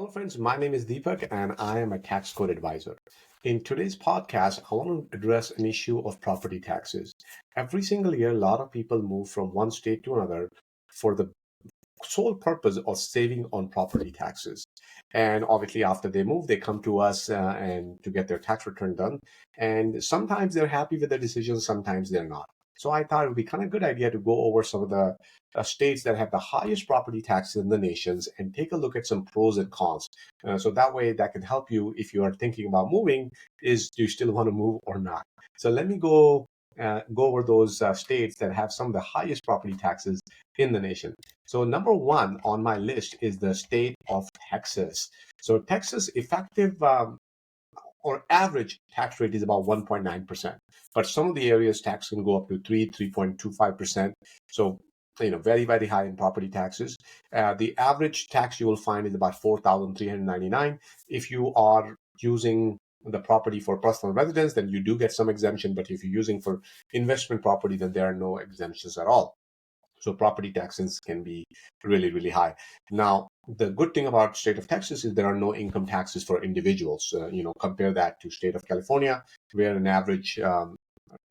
Hello, friends. My name is Deepak, and I am a tax code advisor. In today's podcast, I want to address an issue of property taxes. Every single year, a lot of people move from one state to another for the sole purpose of saving on property taxes. And obviously, after they move, they come to us and to get their tax return done. And sometimes they're happy with the decision, sometimes they're not. So I thought it would be kind of a good idea to go over some of the states that have the highest property taxes in the nations and take a look at some pros and cons. So that way, that can help you if you are thinking about moving. Is do you still want to move or not? So let me go over those states that have some of the highest property taxes in the nation. So number one on my list is the state of Texas. So Texas effective or average tax rate is about 1.9%, but some of the areas tax can go up to 3.25%. So very, very high in property taxes. The average tax you will find is about 4,399. If you are using the property for personal residence, then you do get some exemption. But if you're using for investment property, then there are no exemptions at all. So property taxes can be really, really high. Now, the good thing about state of Texas is there are no income taxes for individuals. Compare that to state of California, where an average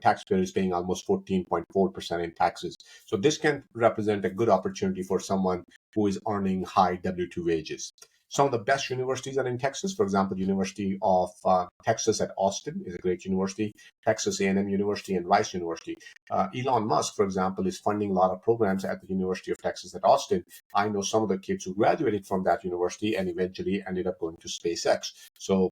taxpayer is paying almost 14.4% in taxes. So this can represent a good opportunity for someone who is earning high W-2 wages. Some of the best universities are in Texas. For example, University of Texas at Austin is a great university. Texas A&M University and Rice University. Elon Musk, for example, is funding a lot of programs at the University of Texas at Austin. I know some of the kids who graduated from that university and eventually ended up going to SpaceX. So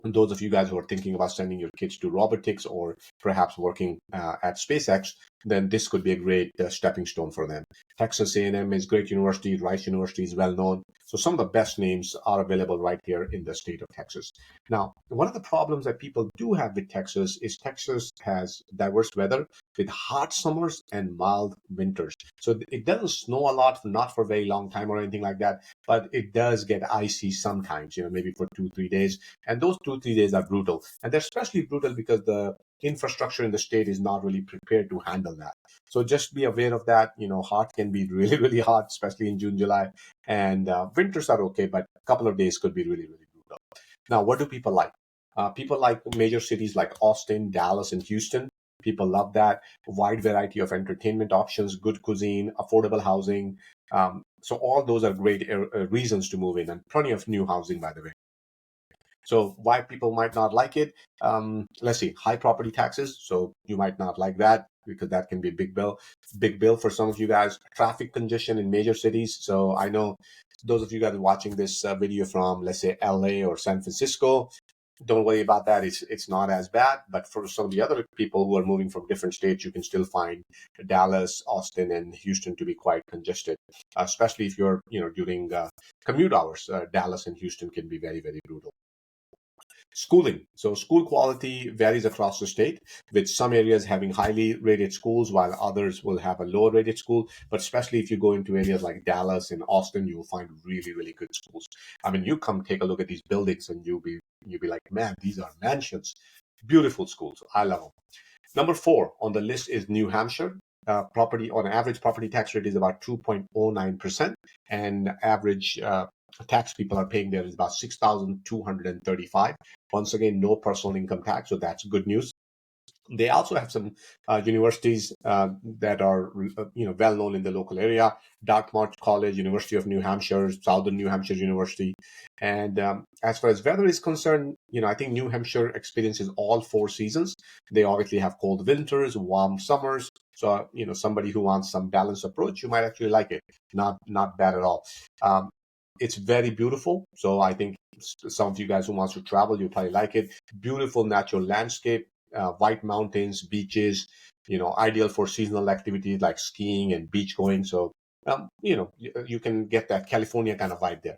and those of you guys who are thinking about sending your kids to robotics or perhaps working at SpaceX, then this could be a great stepping stone for them. Texas A&M is great university. Rice University is well known. So some of the best names are available right here in the state of Texas. Now, one of the problems that people do have with Texas is Texas has diverse weather with hot summers and mild winters. So it doesn't snow a lot, not for a very long time or anything like that, but it does get icy sometimes, maybe for 2, 3 days. And those 2, 3 days are brutal. And they're especially brutal because the infrastructure in the state is not really prepared to handle that. So just be aware of that. Hot can be really, really hot, especially in June, July. And winters are okay, but a couple of days could be really, really brutal. Now, what do people like? People like major cities like Austin, Dallas, and Houston. People love that wide variety of entertainment options, good cuisine, affordable housing. So all those are great reasons to move in, and plenty of new housing, by the way. So why people might not like it? Let's see, high property taxes. So you might not like that because that can be a big bill for some of you guys. Traffic congestion in major cities. So I know those of you guys watching this video from, let's say, LA or San Francisco, don't worry about that. It's not as bad. But for some of the other people who are moving from different states, you can still find Dallas, Austin, and Houston to be quite congested, especially if you're, during commute hours. Dallas and Houston can be very, very brutal. Schooling. So school quality varies across the state, with some areas having highly rated schools while others will have a lower rated school. But especially if you go into areas like Dallas and Austin, you'll find really, really good schools. I mean, you come take a look at these buildings and you'll be like, man, these are mansions. Beautiful schools. I love them. Number 4 on the list is New Hampshire. Property on average property tax rate is about 2.09%, and average tax people are paying there is about 6,235. Once again, no personal income tax, so that's good news. They also have some universities that are well known in the local area. Dartmouth College, University of New Hampshire, Southern New Hampshire University. And as far as weather is concerned, I think New Hampshire experiences all 4 seasons. They obviously have cold winters, warm summers. So somebody who wants some balanced approach, you might actually like it. Not bad at all. It's very beautiful. So I think some of you guys who wants to travel, you probably like it. Beautiful natural landscape, white mountains, beaches, ideal for seasonal activities like skiing and beach going. So, you can get that California kind of vibe there.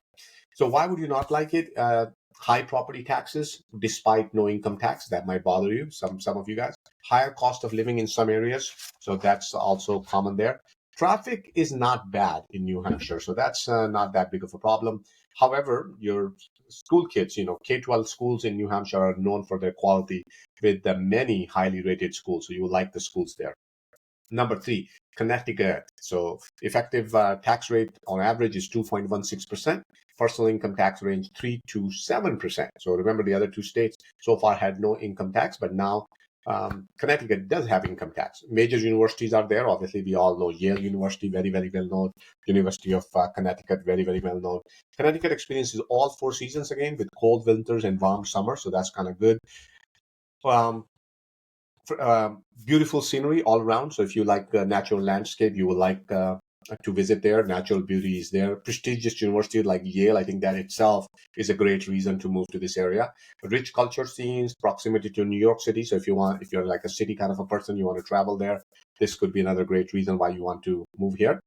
So why would you not like it? High property taxes, despite no income tax, that might bother you, some of you guys. Higher cost of living in some areas, so that's also common there. Traffic is not bad in New Hampshire, so that's not that big of a problem. However, your school kids, K-12 schools in New Hampshire are known for their quality with the many highly rated schools, so you will like the schools there. Number three, Connecticut. So effective tax rate on average is 2.16%. Personal income tax range 3 to 7%. So remember, the other two states so far had no income tax, but now Connecticut does have income tax. Major universities are there. Obviously, we all know Yale University, very, very well known. University of Connecticut, very, very well known. Connecticut experiences all four seasons again with cold winters and warm summers, so that's kind of good. Um, Beautiful scenery all around. So if you like natural landscape, you will like to visit there. Natural beauty is there. Prestigious university like Yale, I think that itself is a great reason to move to this area. Rich culture scenes, proximity to New York City. So if you're like a city kind of a person, you want to travel there, this could be another great reason why you want to move here.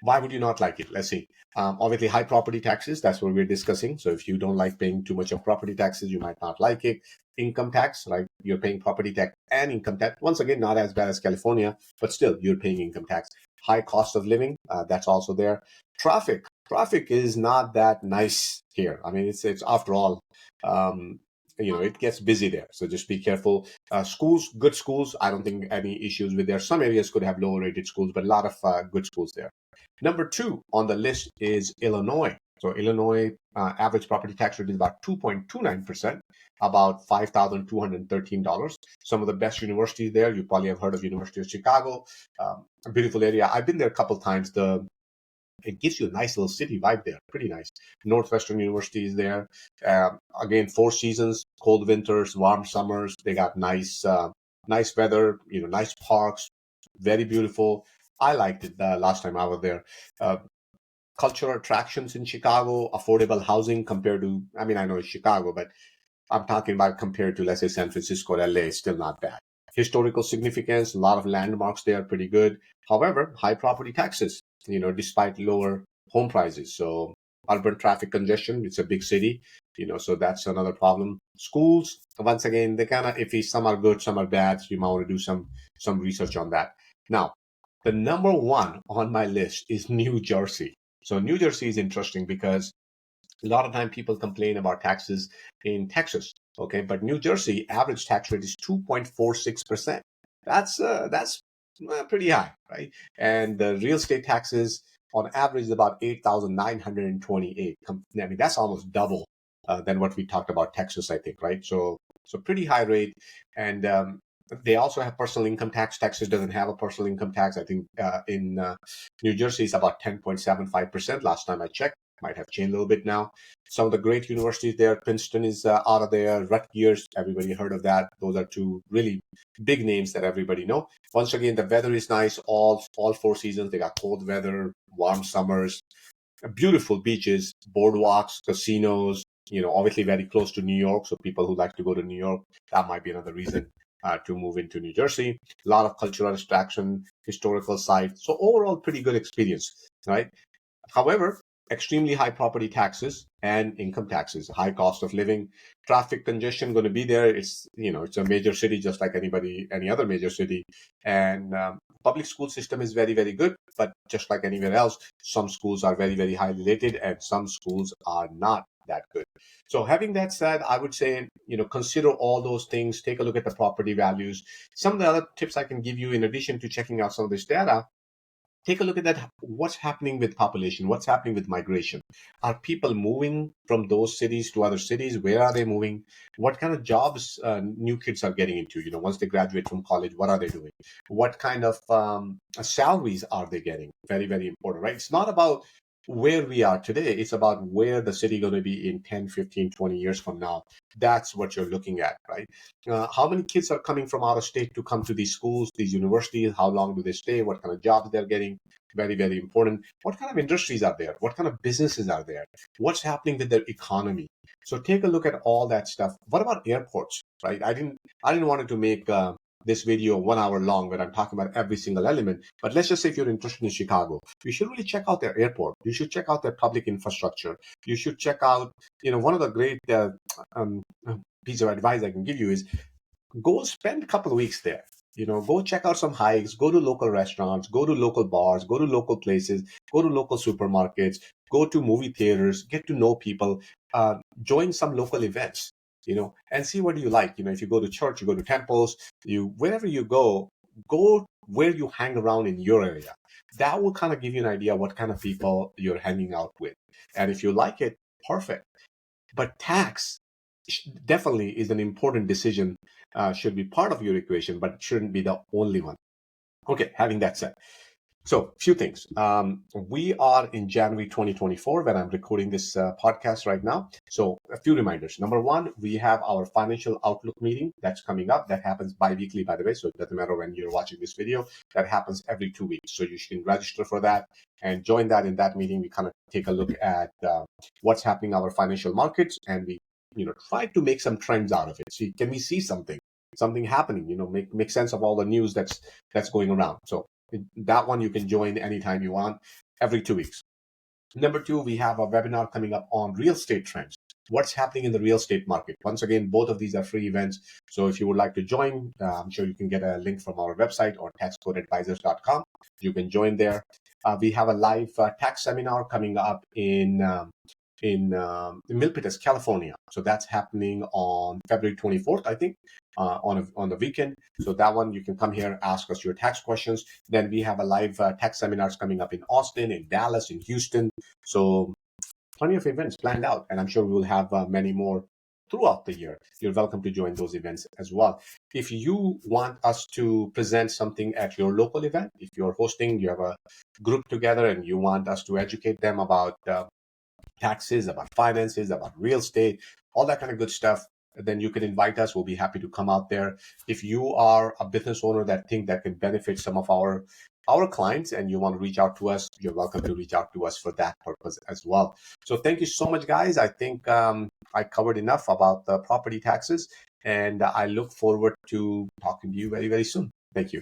Why would you not like it? Let's see. Obviously, high property taxes, that's what we're discussing. So if you don't like paying too much of property taxes, you might not like it. Income tax, right? You're paying property tax and income tax. Once again, not as bad as California, but still, you're paying income tax. High cost of living, that's also there. Traffic is not that nice here. I mean, it's after all, um, it gets busy there. So just be careful. Schools, good schools. I don't think any issues with there. Some areas could have lower rated schools, but a lot of good schools there. Number two on the list is Illinois. So Illinois average property tax rate is about 2.29%, about $5,213. Some of the best universities there, you probably have heard of University of Chicago, a beautiful area. I've been there a couple of times. It gives you a nice little city vibe there, pretty nice. Northwestern University is there. Again, four seasons, cold winters, warm summers. They got nice weather, nice parks, very beautiful. I liked it the last time I was there. Uh, Cultural attractions in Chicago, affordable housing compared to, I mean, I know it's Chicago, but I'm talking about compared to, let's say, San Francisco or LA, still not bad. Historical significance, a lot of landmarks there, pretty good. However, high property taxes, despite lower home prices. So urban traffic congestion, it's a big city, so that's another problem. Schools, once again, they kind of iffy. Some are good, some are bad. So you might want to do some research on that. Now, the number one on my list is New Jersey. So New Jersey is interesting because a lot of time people complain about taxes in Texas, okay, but New Jersey average tax rate is 2.46%. That's pretty high, right? And the real estate taxes on average is about 8,928. I mean, that's almost double than what we talked about Texas, I think, right? So pretty high rate, and they also have personal income tax. Texas doesn't have a personal income tax. I think in New Jersey it's about 10.75%. Last time I checked, might have changed a little bit now. Some of the great universities there, Princeton is out of there, Rutgers, everybody heard of that. Those are two really big names that everybody know. Once again, the weather is nice, all four seasons. They got cold weather, warm summers, beautiful beaches, boardwalks, casinos, obviously very close to New York. So people who like to go to New York, that might be another reason to move into New Jersey. A lot of cultural attraction, historical sites. So overall, pretty good experience, right? However, extremely high property taxes and income taxes, high cost of living, traffic congestion going to be there. It's a major city just like any other major city, and public school system is very, very good. But just like anywhere else, some schools are very, very highly rated, and some schools are not that good. So having that said, I would say, consider all those things. Take a look at the property values. Some of the other tips I can give you in addition to checking out some of this data, take a look at that. What's happening with population? What's happening with migration? Are people moving from those cities to other cities? Where are they moving? What kind of jobs new kids are getting into? Once they graduate from college, what are they doing? What kind of salaries are they getting? Very, very important, right? It's not about where we are today. It's about where the city going to be in 10, 15, 20 years from now. That's what you're looking at, right? How many kids are coming from out of state to come to these schools, these universities? How long do they stay? What kind of jobs they're getting? Very, very important. What kind of industries are there? What kind of businesses are there? What's happening with their economy? So take a look at all that stuff. What about airports, right? I didn't want to make this video 1 hour long where I'm talking about every single element. But let's just say if you're interested in Chicago, you should really check out their airport. You should check out their public infrastructure. You should check out, one of the great um, piece of advice I can give you is go spend a couple of weeks there. Go check out some hikes, go to local restaurants, go to local bars, go to local places, go to local supermarkets, go to movie theaters, get to know people, join some local events, and see what you like. If you go to church, you go to temples, wherever you go, go where you hang around in your area. That will kind of give you an idea what kind of people you're hanging out with. And if you like it, perfect. But tax definitely is an important decision, should be part of your equation, but it shouldn't be the only one. Okay, having that said, so few things. We are in January 2024 when I'm recording this podcast right now. So a few reminders. Number one, we have our financial outlook meeting that's coming up. That happens bi-weekly, by the way. So it doesn't matter when you're watching this video. That happens every 2 weeks. So you can register for that and join that. In that meeting, we kind of take a look at what's happening in our financial markets, and we try to make some trends out of it. See, can we see something happening? Make sense of all the news that's going around. So that one you can join anytime you want, every 2 weeks. Number two, we have a webinar coming up on real estate trends. What's happening in the real estate market? Once again, both of these are free events. So if you would like to join, I'm sure you can get a link from our website or taxcodeadvisors.com. You can join there. We have a live tax seminar coming up in Milpitas, California. So that's happening on February 24th, I think, on the weekend. So that one, you can come here, ask us your tax questions. Then we have a live tax seminars coming up in Austin, in Dallas, in Houston. So plenty of events planned out, and I'm sure we will have many more throughout the year. You're welcome to join those events as well. If you want us to present something at your local event, if you're hosting, you have a group together and you want us to educate them about taxes, about finances, about real estate, all that kind of good stuff, then you can invite us. We'll be happy to come out there. If you are a business owner that think that can benefit some of our clients and you want to reach out to us, you're welcome to reach out to us for that purpose as well. So thank you so much, guys. I think I covered enough about the property taxes, and I look forward to talking to you very, very soon. Thank you.